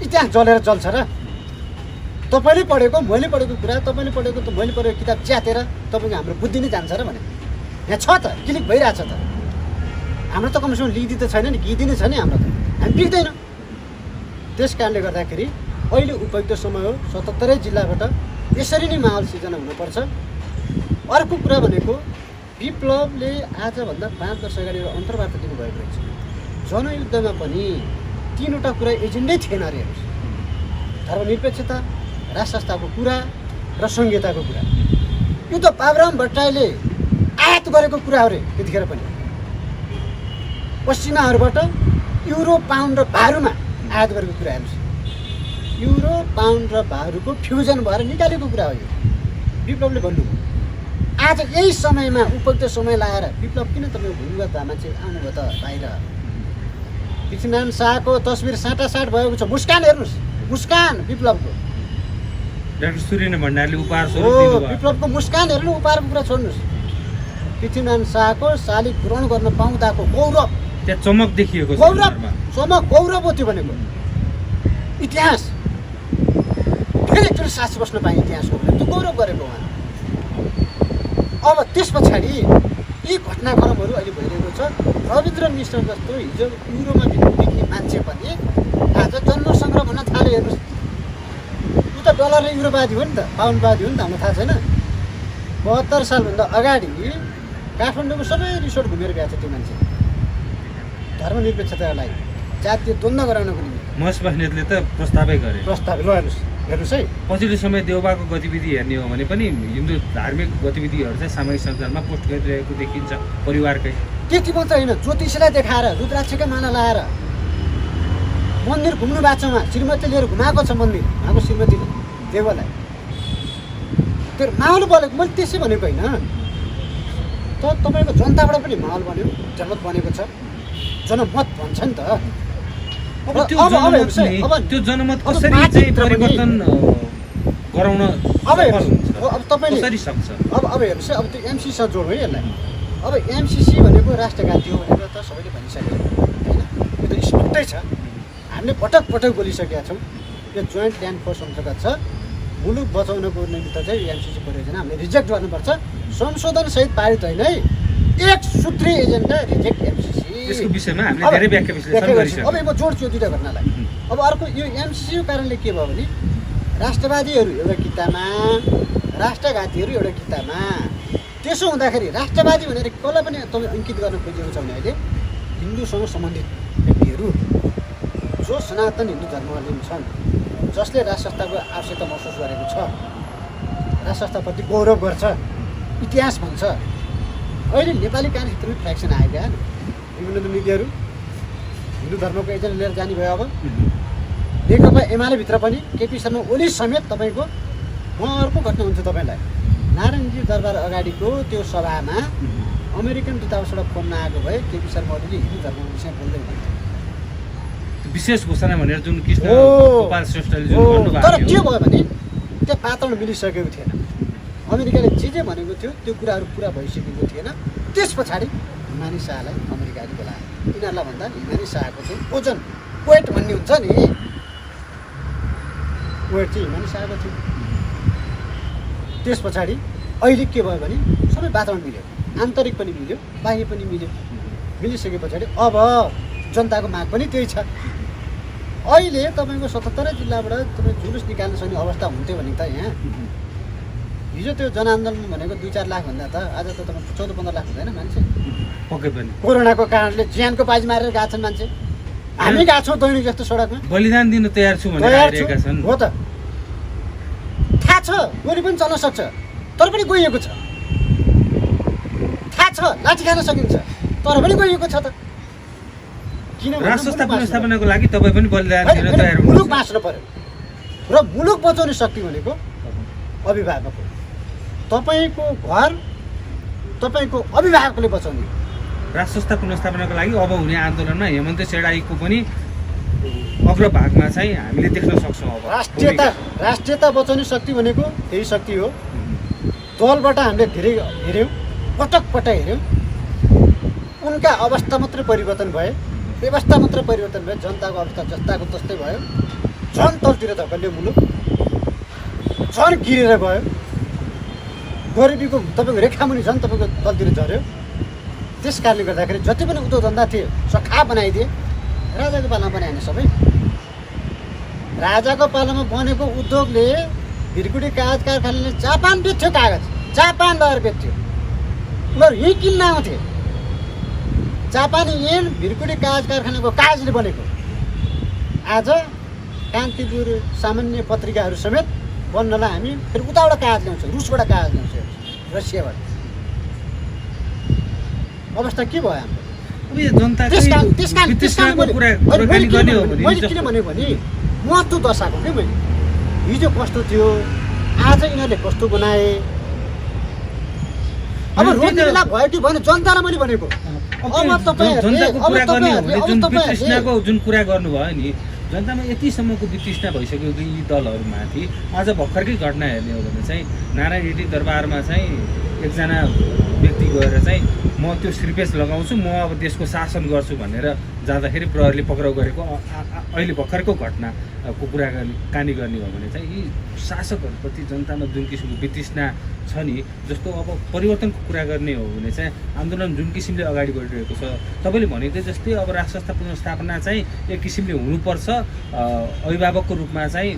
इतिहास जलेर चल्छ र। तपाईँले पढेको, मैले पढेको कुरा, तपाईँले पढेको त मैले पढेको किताब च्यातेर तपाईँको हाम्रो बुद्धि नै जान्छ र भने यहाँ छ त, क्लिक भइरहेछ त। हाम्रो त कमसेकम लिखिदित त छैन नि, गीति नै छ नि हाम्रो त, हामी बिग्दैन। त्यस कारणले गर्दाखेरि अहिले उपयुक्त समय हो। 77 जिल्लाबाट यसरी नै माहौल सिर्जना हुनुपर्छ। अर्को कुरा भनेको विप्लवले आजभन्दा 5 वर्ष अगाडि एउटा अन्तर्वार्ता दिनुभएको रहेछ। जनयुद्धमा पनि 3वटा कुरा एजेन्डै थिएन अरे। हेर्नुहोस्, धर्मनिरपेक्षता, राज संस्थाको कुरा र सङ्घीयताको कुरा। यो त बाबुराम भट्टराईले आयात गरेको कुरा हो रे। त्यतिखेर पनि पश्चिमाहरूबाट युरो, पाउन्ड र भारूमा आयात गरेको कुरा। हेर्नुहोस्, युरो, पाउन्ड र भारूको फ्युजन भएर निकालेको कुरा हो यो। विप्लवले भन्नुभयो। आज यही समयमा उपयुक्त समय लगाएर विप्लव किन तपाईँको भूमिगत मान्छे आउनुभयो त बाहिर? पृथ्वीनारायण शाहको तस्बिर साटासाट भएको छ। मुस्कान हेर्नुहोस्, मुस्कान विप्लवको। डाक्टर सूर्य भण्डारीले उपहार स्वरूप दिनुभयो। विप्लवको मुस्कान हेर्नु, उपहारको कुरा छोड्नुहोस्। पृथ्वीनारायण शाहको शालिग ग्रहण गर्न पाउँदाको गौरव, त्यहाँ चमक देखिएको छ। चमक गौरव हो त्यो भनेको। इतिहास फेरि एकचोटि साक्षी बस्न पाएँ इतिहासको भने त्यो गौरव गरेको उहाँ। अब त्यस पछाडि यी घटनाक्रमहरू अहिले भइरहेको छ। रविन्द्र मिश्र जस्तो हिजो युरोमा बित्ने मान्छे पनि आज जन्म सङ्ग्रह भन्न थाल्यो। हेर्नुहोस्, ऊ त डलर र युरोवादी हो नि त, पाउन्डवादी हो नि त, हामीलाई थाहा छैन। 72 सालभन्दा अगाडि काठमाडौँको सबै रिसोर्ट घुमेर गएको छ त्यो मान्छे। धर्मनिरपेक्षतालाई जातीय द्वन्द्व गराउनको निम्ति महेश बस्नेतले त प्रस्तावै गरे। प्रस्ताव ल हेर्नुहोस् है। पछिल्लो समय देउबाको गतिविधि हेर्ने हो भने पनि हिन्दू धार्मिक गतिविधिहरू चाहिँ सामाजिक सञ्जालमा पोस्ट गरिरहेको देखिन्छ परिवारकै। त्यति मात्र होइन, ज्योतिषीलाई देखाएर रुद्राक्षका माला लाएर मन्दिर घुम्नु भएको छ उहाँ, श्रीमती लिएर घुमाएको छ मन्दिर उहाँको श्रीमतीले देवलाई। त्यो माहौल बनेको, मैले त्यसै भनेको होइन। तपाईँको जनताबाट पनि माहौल बन्यो, जनमत बनेको छ, जनमत भन्छ नि त। अब त्यो जनमत कसरी चाहिँ परिवर्तन गराउन अब तपाईँले कसरी सक्छ? अब हेर्नुहोस् है, अब त्यो एमसिसीसँग जोड है यसलाई। अब एमसिसी भनेको राष्ट्रघाती हो भनेर त सबैले भनिसक्यो होइन, यो त स्पष्टै छ। हामीले पटक पटक बोलिसकेका छौँ, यो जोइन्ट ल्यान्ड फोर्स अन्तर्गत छ। मुलुक बचाउनको निमित्त चाहिँ एमसिसी परियोजना हामीले रिजेक्ट गर्नुपर्छ। संशोधनसहित पारित होइन है, एक सूत्री एजेन्डा रिजेक्ट एमसिसी। त्यसको विषयमा हामीले धेरै व्याख्या विश्लेषण गरिसक्यौँ। अब म जोड्छु दुईवटा घटनालाई। अब अर्को यो एमसिसीको कारणले के भयो भने राष्ट्रवादीहरू एउटा कितामा, राष्ट्रघातीहरू एउटा कितामा। त्यसो हुँदाखेरि राष्ट्रवादी भनेर कसलाई पनि तपाईँ अङ्कित गर्न खोजेको छ भने अहिले हिन्दूसँग सम्बन्धित व्यक्तिहरू जो सनातन हिन्दू धर्मावलम्बी छन्, जसले राष्ट्र संस्थाको आवश्यकता महसुस गरेको छ, राष्ट्र संस्थाप्रति गौरव गर्छ, इतिहास भन्छ। अहिले नेपाली काङ्ग्रेस भित्रमै फ्याक्सन आयो क्या, विभिन्न नीतिहरू हिन्दू धर्मको एजेन्डा लिएर जाने भयो। अब नेकपा एमाले भित्र पनि केपी शर्मा ओली समेत तपाईँको म अर्को घटना हुन्छ तपाईँलाई। नारायणजी दरबार अगाडिको त्यो सभामा अमेरिकन दूतावासबाट फोन नआएको भए केपी शर्मा ओलीले हिन्दू धर्मको विषयमा बोल्दै हुनुहुन्थ्यो। विशेष घोषणा भनेर जुन कृष्ण गोपाल श्रेष्ठले जुन भन्नुभएको तर के भयो भने त्यो वातावरण मिलिसकेको थिएन। अमेरिकाले जे भनेको थियो त्यो कुराहरू पुरा भइसकेको थिएन। त्यस पछाडि हिमानी शाहलाई अमेरिकाले बोलायो। यिनीहरूलाई भन्दा हिमानी शाहको चाहिँ ओजन वेट भन्ने हुन्छ नि, वेट चाहिँ हिमानी शाहको थियो। त्यस पछाडि अहिले के भयो भने सबै वातावरण मिल्यो, आन्तरिक पनि मिल्यो, बाह्य पनि मिल्यो। मिलिसके पछाडि अब जनताको माग पनि त्यही छ। अहिले तपाईँको 77 जिल्लाबाट तपाईँ जुलुस निकाल्न सक्ने अवस्था हुन्थ्यो भने त यहाँ हिजो त्यो जनआन्दोलन भनेको 2-4 लाख भन्दा त आज त तपाईँ 14-15 लाख हुँदैन मान्छे। पक्कै पनि कोरोनाको कारणले ज्यानको बाजी मारेर गएको छन् मान्छे। हामी गएको छौँ दैनिक जस्तो सडकमा, बलिदान दिन तयार छु भनेर आइरहेका छन्। हो त, थाहा छ गोली पनि चल्न सक्छ, तर पनि गइएको छ। थाहा छ लाठी खान सकिन्छ, तर पनि गइएको छ त। किन राष्ट्र संस्था पुनर्स्थापनाको लागि तपाईँ पनि बलिदान दिन तयार हुनुहुन्छ। मुलुक बाँच्नु पर्यो र मुलुक बचाउने शक्ति भनेको अभिभावक हो। तपाईँको घर तपाईँको अभिभावकले बचाउने। राष्ट्र संस्था पुनर्स्थापनाको लागि अब हुने आन्दोलनमा हेमन्त सेडाईको पनि अग्रभागमा चाहिँ हामीले देख्न सक्छौँ। अब राष्ट्रियता बचाउने शक्ति भनेको त्यही शक्ति हो। दलबाट हामीले धेरै हेऱ्यौँ, पटक पटक हेऱ्यौँ। उनका अवस्था मात्रै परिवर्तन भए, व्यवस्था मात्रै परिवर्तन भयो, जनताको अवस्था जस्ताको तस्तै भयो। झन् तलतिर धकल्यो मुलुक, झन् गिरेर गयो। गरिबीको तपाईँको रेखामुनि झन् तपाईँको तलतिर झऱ्यो। त्यस कारणले गर्दाखेरि जति पनि उद्योग धन्दा थिए सखा बनाइदिए। राजाको पालामा बनाएन सबै। राजाको पालामा बनेको उद्योगले भिरकुटी कागज कारखानाले जापान बेच्थ्यो, कागज जापान लगेर बेच्थ्यो। उनीहरू यहीँ किन्न आउँथे। जापानी येन भिरकुटी कागज कारखानाको कागजले बनेको। आज कान्तिपुर सामान्य पत्रिकाहरू समेत बन्नलाई हामी फेरि उताबाट कागज ल्याउँछौँ, रुसबाट कागज ल्याउँछौँ, रसियाबाट। अवस्था के भयो हाम्रो? यो जनताको कुराकानी गर्ने हो भने मैले किन भनेको भने महत्त्व दर्शाएको के मैले। हिजो कस्तो थियो, आज यिनीहरूले कस्तो बनाए। अब रोजगारीलाई भयो कि भएन जनतालाई मैले भनेको। जनताको कुरा गर्ने हो भने जुन वितृष्णाको जुन कुरा गर्नुभयो नि, जनतामा यतिसम्मको वितृष्णा भइसक्यो कि यी दलहरूमाथि। आज भर्खरकै घटना हेर्ने हो भने चाहिँ नारायण रेड्डी दरबारमा चाहिँ एकजना व्यक्ति गएर चाहिँ म त्यो श्रीपेश लगाउँछु, म अब देशको शासन गर्छु भनेर जाँदाखेरि प्रहरीले पक्राउ गरेको अहिले भर्खरको घटनाको कुराकानी गर्ने हो भने चाहिँ यी शासकहरूप्रति जनतामा जुन किसिमको वितृष्णा छ नि, जस्तो अब परिवर्तनको कुरा गर्ने हो भने चाहिँ आन्दोलन जुन किसिमले अगाडि बढिरहेको छ, तपाईँले भनेको जस्तै अब राष्ट्र संस्था पुनर्स्थापना चाहिँ एक किसिमले हुनुपर्छ। अभिभावकको रूपमा चाहिँ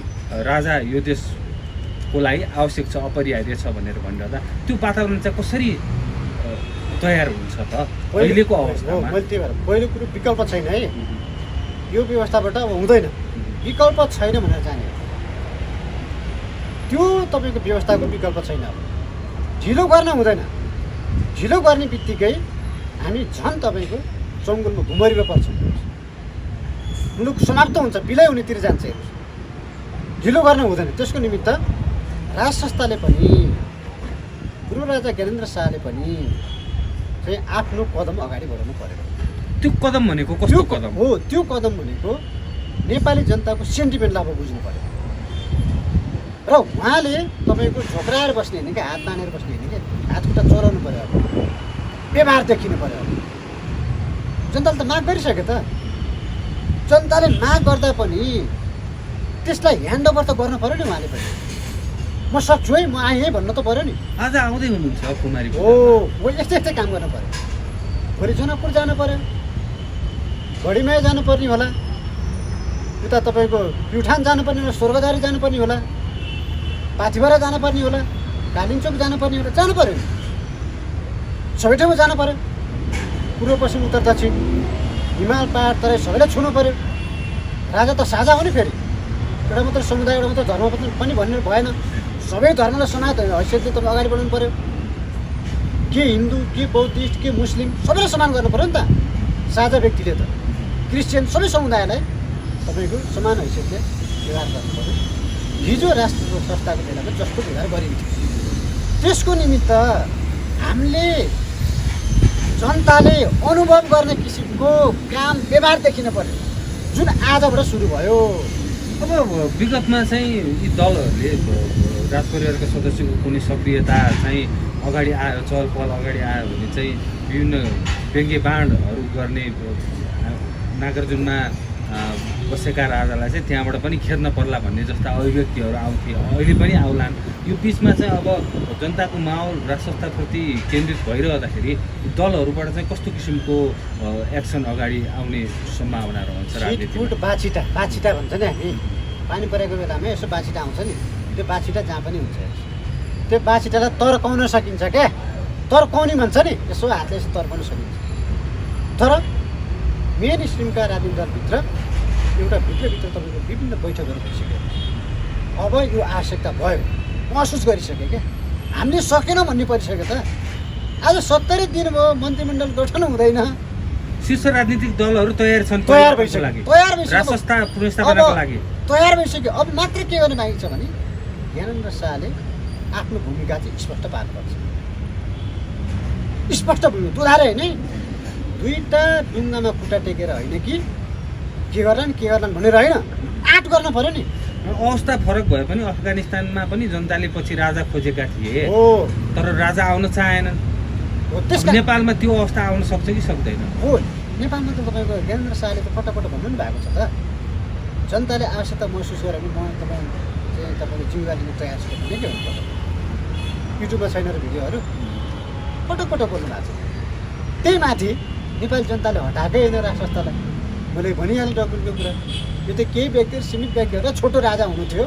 राजा यो देशको लागि आवश्यक छ, अपरिहार्य छ भनेर भनिरहँदा त्यो वातावरण चाहिँ कसरी तयार हुन्छ त अहिलेको अवस्थामा? मैले त्यही भएर पहिलो कुरो विकल्प छैन है, यो व्यवस्थाबाट अब हुँदैन, विकल्प छैन भनेर जाने हो। त्यो तपाईँको व्यवस्थाको विकल्प छैन। अब ढिलो गर्न हुँदैन, ढिलो गर्ने बित्तिकै हामी झन् तपाईँको जङ्गलमा घुमरीमा पर्छौँ, मुलुक समाप्त हुन्छ, विलय हुनेतिर जान्छ। हेर्नुहोस्, ढिलो गर्न हुँदैन। त्यसको निमित्त राज संस्थाले पनि, पूर्व राजा ज्ञानेन्द्र शाहले पनि चाहिँ आफ्नो कदम अगाडि बढाउनु पर्यो। त्यो कदम भनेको कस्तो कदम हो? त्यो कदम भनेको नेपाली जनताको सेन्टिमेन्टलाई अब बुझ्नु पर्यो। र उहाँले तपाईँको झोक्राएर बस्ने होइन कि हात तानेर बस्ने होइन कि, हात खुट्टा चलाउनु पर्यो। अब व्यवहार देखिनु पर्यो। अब जनताले त माग गरिसक्यो त, जनताले माग गर्दा पनि त्यसलाई ह्यान्डओभर त गर्नु पर्यो नि उहाँले पनि। म सक्छु है, म आएँ भन्नु त पर्यो नि। आज आउँदै हुनुहुन्छ कुमारी? हो, यस्तै यस्तै काम गर्नु पर्यो। भोलि जनकपुर जानु पर्यो, घडीमाया जानुपर्ने होला, उता तपाईँको प्युठान जानुपर्ने होला, स्वर्गद्वारी जानुपर्ने होला, पाथिभरा जानुपर्ने होला, कालिम्चोक जानुपर्ने होला, जानु पर्यो। सबै ठाउँमा जानु पर्यो। पूर्व पश्चिम उत्तर दक्षिण हिमाल पहाड तराई सबैलाई छुनु पर्यो। राजा त साझा हो नि, फेरि एउटा मात्र समुदाय एउटा मात्र धर्म पनि भन्ने भएन। सबै धर्मलाई समान हैसियतले तपाईँ अगाडि बढाउनु पर्यो। के हिन्दू, के बौद्धिस्ट, के मुस्लिम सबैलाई समान गर्नु पर्यो नि त। साझा व्यक्तिले त क्रिस्चियन सबै समुदायलाई तपाईँको समान हैसियतले व्यवहार गर्नु पर्यो। हिजो राष्ट्र संस्थाको बेलामा जस्तो व्यवहार गरिन्थ्यो, त्यसको निमित्त हामीले जनताले अनुभव गर्ने किसिमको काम व्यवहार देखिन पर्यो, जुन आजबाट सुरु भयो। अब विगतमा चाहिँ यी दलहरूले राज परिवारका सदस्यको कुनै सक्रियता चाहिँ अगाडि आयो, चहल पहल अगाडि आयो भने चाहिँ विभिन्न व्यङ्ग्य बाणहरू गर्ने नागार्जुनमा बसेका राजालाई चाहिँ त्यहाँबाट पनि खेद्न पर्ला भन्ने जस्ता अभिव्यक्तिहरू आउँथे, अहिले पनि आउलान्। यो बिचमा चाहिँ अब जनताको माहौल राज संस्थाप्रति केन्द्रित भइरहँदाखेरि दलहरूबाट चाहिँ कस्तो किसिमको एक्सन अगाडि आउने सम्भावना रहन्छ? राजनीतिक बाछिटा भन्छ नि हामी, पानी परेको बेलामा यसो बाछिटा आउँछ नि, त्यो बाछिटा जहाँ पनि हुन्छ। त्यो बाछिटालाई तर्काउन सकिन्छ क्या, तर्काउने भन्छ नि, यसो हातले यसो तर्काउन सकिन्छ। तर मेन स्ट्रिमका राजनीतिक दलभित्र एउटा भित्रभित्र तपाईँको विभिन्न बैठकहरू भइसक्यो। अब यो आवश्यकता भयो, महसुस गरिसक्यो क्या, हामीले सकेनौँ भन्ने परिसक्यो त। आज 70 दिन भयो मन्त्रीमण्डल गठन हुँदैन। शीर्ष राजनीतिक दलहरू तयार छन्, तयार भइसक्यो, राज संस्था पुनर्स्थापनाको लागि तयार भइसक्यो। अब मात्र के गर्ने बाँकी छ भने ज्ञानेन्द्र शाहले आफ्नो भूमिका चाहिँ स्पष्ट पार्नुपर्छ। स्पष्ट भूमिका दुधारे होइन, दुईवटा डुङ्गामा खुट्टा टेकेर होइन कि के गर्लान् भनेर होइन, आँट गर्न पर्यो नि। अवस्था फरक भए पनि अफगानिस्तानमा पनि जनताले पछि राजा खोजेका थिए, तर राजा आउन चाहेनन्। नेपालमा त्यो अवस्था आउन सक्छ कि सक्दैन? हो, नेपालमा त तपाईँको ज्ञानेन्द्र शाहले त पटक भन्नु नि भएको छ त, जनताले आवश्यकता महसुस गरेर म तपाईँको जिम्मेवारी लिन तयार छु भने के हुनु? युट्युबमा छैन र भिडियोहरू पटक बोल्नु भएको छ। त्यही माथि नेपाली जनताले हटाएकै होइन राज संस्थालाई। मैले भनिहालेँ डकुमेन्टको कुरा, यो त केही व्यक्तिहरू सीमित व्यक्तिहरू छोटो राजा हुनु थियो,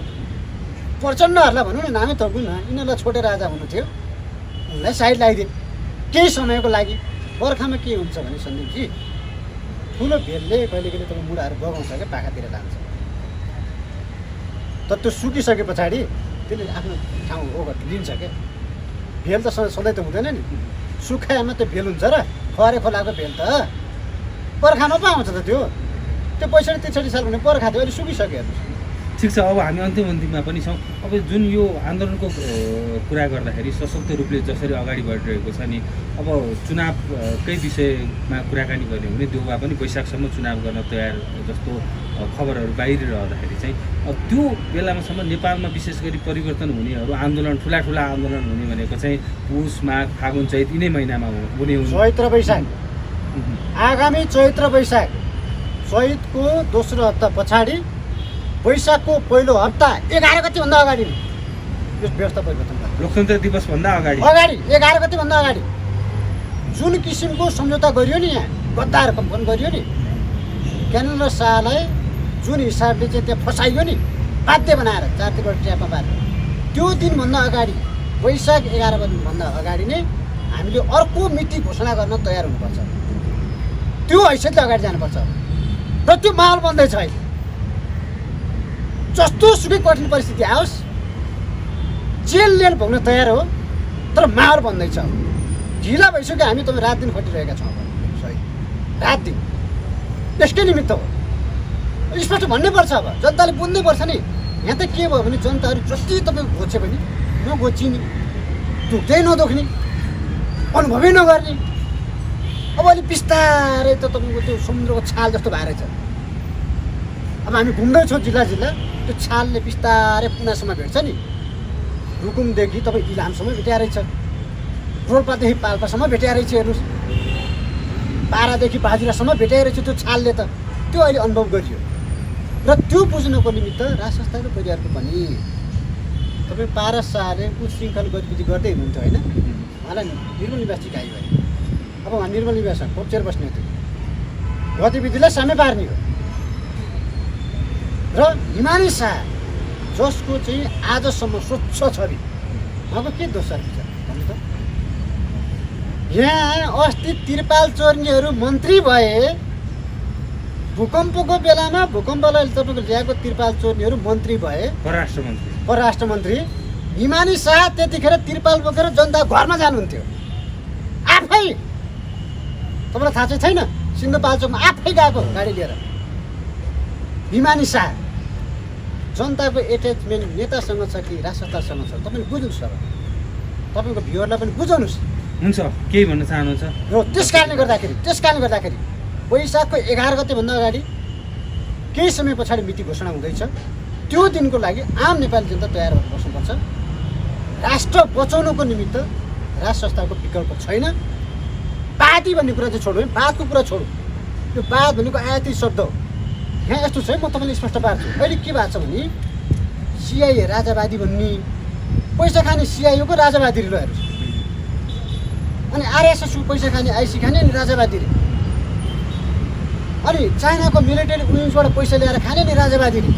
प्रचण्डहरूलाई भनौँ न, नामै थपौँ न, यिनीहरूलाई छोटो राजा हुनु थियो, उनलाई साइड लगाइदिए केही समयको लागि। बर्खामा के हुन्छ भने सन्दीपजी, ठुलो भेलले कहिले कहिले तपाईँ मुढाहरू बगाउँछ क्या, पाखातिर लान्छ। तर त्यो सुकिसके पछाडि त्यसले आफ्नो ठाउँ ओगट लिन्छ क्या। भेल त सधैँ त हुँदैन नि, सुखायामा त्यो भेल हुन्छ र खरे खोलाको भेल त बर्खामा पो आउँछ त। त्यो 65-63 साल भने बर्खा थियो, अहिले सुकिसक्यो। ठिक छ, अब हामी अन्तिममा पनि छौँ। अब जुन यो आन्दोलनको कुरा गर्दाखेरि सशक्त रूपले जसरी अगाडि बढिरहेको छ नि, अब चुनावकै विषयमा कुराकानी गर्ने भने देउवा पनि वैशाखसम्म चुनाव गर्न तयार जस्तो खबरहरू बाहिरिरहँदाखेरि चाहिँ अब त्यो बेलामासम्म नेपालमा विशेष गरी परिवर्तन हुनेहरू आन्दोलन, ठुला आन्दोलन हुने भनेको चाहिँ पुष, माघ, फागुन, चैत यिनै महिनामा हुने हुन्। चैत्र वैशाख, आगामी चैत्र वैशाख, चैतको दोस्रो हप्ता पछाडि वैशाखको पहिलो हप्ता 11 गतिभन्दा अगाडि यो व्यवस्था परिवर्तन गर्छ। लोकतन्त्र दिवसभन्दा अगाडि 11 गतिभन्दा अगाडि जुन किसिमको सम्झौता गरियो नि, यहाँ गद्दार कम्पन गरियो नि, ज्ञानेन्द्र शाहलाई जुन हिसाबले चाहिँ त्यहाँ फसाइयो नि, बाध्य बनाएर 4 ट्र्यापमा पारेर, त्यो दिनभन्दा अगाडि वैशाख 11 भन्दा अगाडि नै हामीले अर्को मिति घोषणा गर्न तयार हुनुपर्छ। त्यो हैसियतले अगाडि जानुपर्छ र त्यो माहौल बन्दैछ अहिले। जस्तो सुकै कठिन परिस्थिति आओस् जेल भोग्न तयार हो, तर माहौल बन्दैछ। ढिला भइसक्यो, हामी तपाईँ रात दिन खटिरहेका छौँ। सही, रात दिन यसकै निमित्त हो। स्पष्ट भन्नै पर्छ। अब जनताले बुझ्नै पर्छ नि। यहाँ त के भयो भने जनताहरू जति तपाईँ घोचे पनि नघोचिने, दुख्दै नदुख्ने, अनुभवै नगर्ने। अब अलिक बिस्तारै त तपाईँको त्यो समुद्रको छाल जस्तो भएर छ। अब हामी घुम्दैछौँ जिल्ला त्यो छालले बिस्तारै पुनासम्म भेट्छ नि। रुकुमदेखि तपाईँ इलामसम्म भेटिया रहेछ, रोल्पादेखि पाल्पासम्म भेटिया रहेछ। हेर्नुहोस्, पारादेखि बाजुरासम्म भेटिया रहेछ त्यो छालले त। त्यो अहिले अनुभव गरियो र त्यो बुझ्नको निमित्त राज संस्थाको परिवारको पनि तपाईँ पारस शाहले उच्छृङ्खल गतिविधि गर्दै हुनुहुन्थ्यो होइन। उहाँलाई निर्मल निवास सिकाइ भयो। अब उहाँ निर्मल निवास खोप्चेर बस्ने थियो, गतिविधिलाई सामै पार्ने हो। र हिमानी शाह जसको चाहिँ आजसम्म स्वच्छ छवि, उहाँको के दोष छ भन्नु त? यहाँ अस्ति त्रिपाल चोर्नेहरू मन्त्री भए, भूकम्पको बेलामा भूकम्पलाई तपाईँको ल्याएको त्रिपाल चोर्नेहरू मन्त्री भए, परराष्ट्र मन्त्री। हिमानी शाह त्यतिखेर त्रिपाल बोकेर जनता घरमा जानुहुन्थ्यो आफै। तपाईँलाई थाहा चाहिँ छैन? सिन्धुपाल्चोकमा आफै गएको गाडी लिएर हिमानी शाह। जनताको एट्याचमेन्ट नेतासँग छ कि राज संस्थासँग छ, तपाईँले बुझ्नुहोस्। अब तपाईँको भ्युअरलाई पनि बुझाउनुहोस्। हुन्छ, केही भन्न चाहनुहुन्छ? हो, त्यस कारणले गर्दाखेरि वैशाखको 11 गतेभन्दा अगाडि केही समय पछाडि मिति घोषणा हुँदैछ। त्यो दिनको लागि आम नेपाली जनता तयार भएर बस्नुपर्छ। राष्ट्र बचाउनको निमित्त राज संस्थाको विकल्प छैन। वादी भन्ने कुरा चाहिँ छोड्नु है, वादको कुरा छोड्नु। त्यो वाद भनेको आयाती शब्द हो। यहाँ यस्तो छ है, म तपाईँले स्पष्ट पार्छु। अहिले के भएको छ भने सिआइए राजावादी भन्ने, पैसा खाने सिआइएको राजावादी रे। हेर्नुहोस्, अनि आरएसएसको पैसा खाने आइसी खाने अनि राजावादी रे। अनि चाइनाको मिलिटरी विङ्सबाट पैसा ल्याएर खाने नि राजावादी रे।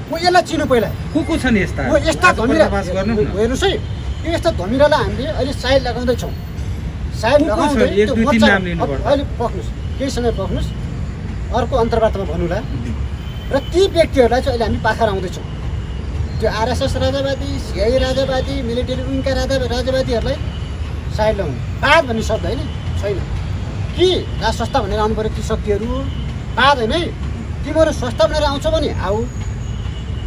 म यसलाई चिन्नु पहिला को छन् यस्ता? यस्ता धमिरा हेर्नुहोस् है, यो यस्ता धमिरालाई हामीले अहिले साइड लगाउँदैछौँ। साइड लगाउँदै अहिले पक्नुहोस्, केही समय पक्नुहोस्, अर्को अन्तर्वार्तामा भन्नुला। र ती व्यक्तिहरूलाई चाहिँ अहिले हामी पाखा लाउँदैछौँ। त्यो आरएसएस राजावादी, सिआइए राजावादी, मिलिटरी विङका राजावादीहरूलाई साइड लगाउनु। वाद भन्ने शब्द होइन, छैन कि राज संस्था भनेर आउनु पऱ्यो ती शक्तिहरू। वाद होइन है, तिमीहरू संस्था भनेर आउँछ भने आऊ,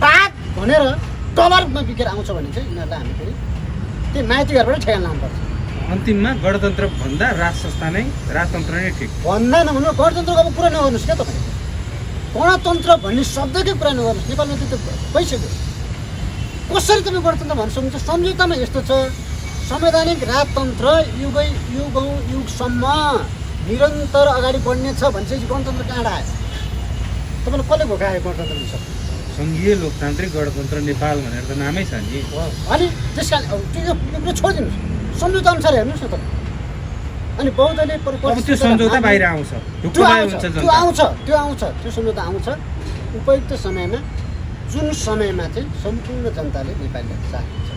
वाद भनेर डलरमा बिकेर आउँछ भने चाहिँ यिनीहरूलाई हामी फेरि त्यही माइती घरबाट ठेगान लानुपर्छ। अन्तिममा गणतन्त्र भन्दा राज संस्था नै, राजतन्त्र नै ठिक भन्दा नभन्नु। गणतन्त्रको अब कुरा नगर्नुहोस् क्या तपाईँ, गणतन्त्र भन्ने शब्दकै कुरा नगर्नुहोस्। नेपालमा त्यो भइसक्यो। कसरी तपाईँ गणतन्त्र भन्न सक्नुहुन्छ? संहितामा यस्तो छ, संवैधानिक राजतन्त्र युगसम्म निरन्तर अगाडि बढ्ने छ भनेपछि गणतन्त्र कहाँ आयो? तपाईँले कसले घोकायो गणतन्त्र शब्द? सङ्घीय लोकतान्त्रिक गणतन्त्र नेपाल भनेर त नामै छ नि। अनि त्यस कारण त्यो कुरा छोडिदिनुहोस्, सम्झौता अनुसार हेर्नुहोस् न तपाईँ। अनि बौद्धले त्यो सम्झौता बाहिर आउँछ, त्यो आउँछ, त्यो सम्झौता आउँछ उपयुक्त समयमा, जुन समयमा चाहिँ सम्पूर्ण जनताले नेपालीलाई साथ दिन्छ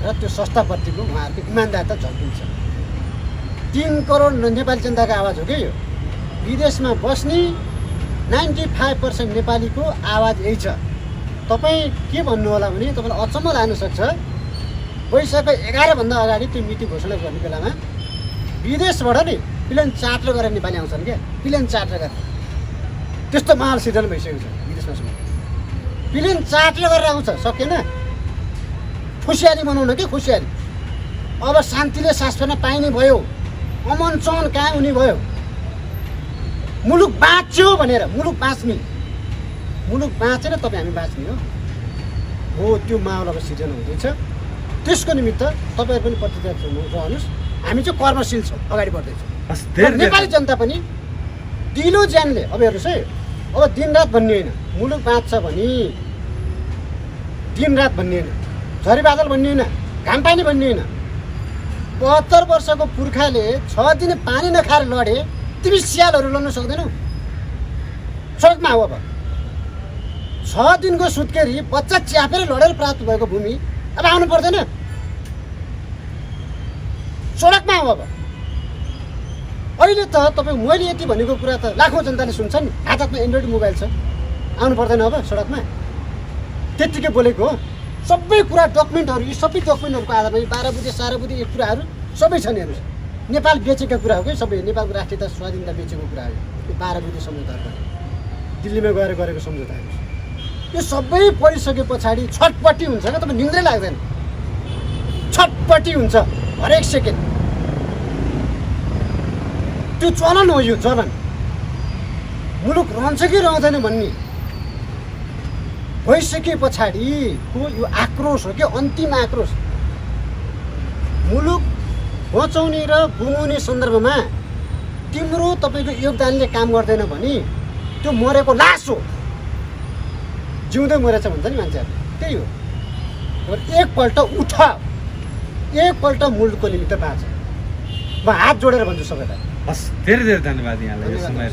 र त्यो संस्थाप्रतिको उहाँहरूको इमान्दारता झल्किन्छ। 3 करोड नेपाली जनताको आवाज हो कि यो। विदेशमा बस्ने 95% नेपालीको आवाज यही छ। तपाईँ के भन्नु होला भने तपाईँलाई अचम्म लाग्न सक्छ। वैशाखको 11 भन्दा अगाडि त्यो मिति घोषणा गर्ने बेलामा विदेशबाट नि प्लेन चार्टर गरेर नेपाली आउँछन् क्या, प्लेन चार्टर गरेर। त्यस्तो माहौल सिर्जना भइसकेको छ विदेशमा। प्लेन चार्टर गरेर आउँछ, सकेन खुसियाली मनाउन कि खुसियाली। अब शान्तिले सास फेर्न पाइने भयो, अमन चमन कायम हुने भयो, मुलुक बाँच्यो भनेर। मुलुक बाँच्ने, मुलुक बाँचेर तपाईँ हामी बाँच्ने हो। त्यो माहौल अब सिर्जना हुँदैछ। त्यसको निमित्त तपाईँहरू पनि प्रतिक्रिया रहनुहोस्। हामी चाहिँ कर्मशील छौँ, अगाडि बढ्दैछौँ। नेपाली जनता पनि दिलो ज्यानले। अब हेर्नुहोस् है, अब दिनरात भन्ने होइन, मुलुक बाँच्छ भने दिनरात भन्ने होइन, झरी बादल भन्ने होइन, घाम पानी भन्ने होइन। 72 वर्षको पुर्खाले 6 दिन पानी नखाएर लडे, तिमी सियालहरू लड्न सक्दैनौ सडकमा हो। अब 6 दिनको सुत्केरी बच्चा च्यापेर लडेर प्राप्त भएको भूमि अब आउनु पर्दैन। सडकमा आऊ अब। अहिले त तपाईँ मैले यति भनेको कुरा त लाखौँ जनताले सुन्छ नि। हातमा एन्ड्रोइड मोबाइल छ, आउनु पर्दैन अब सडकमा। त्यत्तिकै बोलेको हो। सबै कुरा डकुमेन्टहरू, यी सबै डकुमेन्टहरूको आधारमा 12 बुधे 12 बुधे यो कुराहरू सबै छन्। हेर्नुहोस्, नेपाल बेचेका कुरा हो कि सबै, नेपालको राष्ट्रियता स्वाधीनता बेचेको कुरा हो यो 12 बुधे सम्झौताहरू, दिल्लीमा गएर गरेको सम्झौता। यो सबै पढिसके पछाडि छटपट्टि हुन्छ क्या, तपाईँ निन्द्रै लाग्दैन, छटपट्टि हुन्छ हरेक सेकेन्ड। त्यो चलन हो, यो चलन। मुलुक रहन्छ कि रहँदैन भन्ने भइसके पछाडिको यो आक्रोश हो कि अन्तिम आक्रोश। मुलुक बचाउने र गुमाउने सन्दर्भमा तिम्रो तपाईँको योगदानले काम गर्दैन भने त्यो मरेको लास हो। जिउँदै मरेछ भन्छ नि मान्छेहरूले, त्यही हो। एकपल्ट उठ, एकपल्ट मुलुकको निमित्त बाँच। म हात जोडेर भन्छु सबैलाई। हस्, धेरै धेरै धन्यवाद यहाँलाई यो समय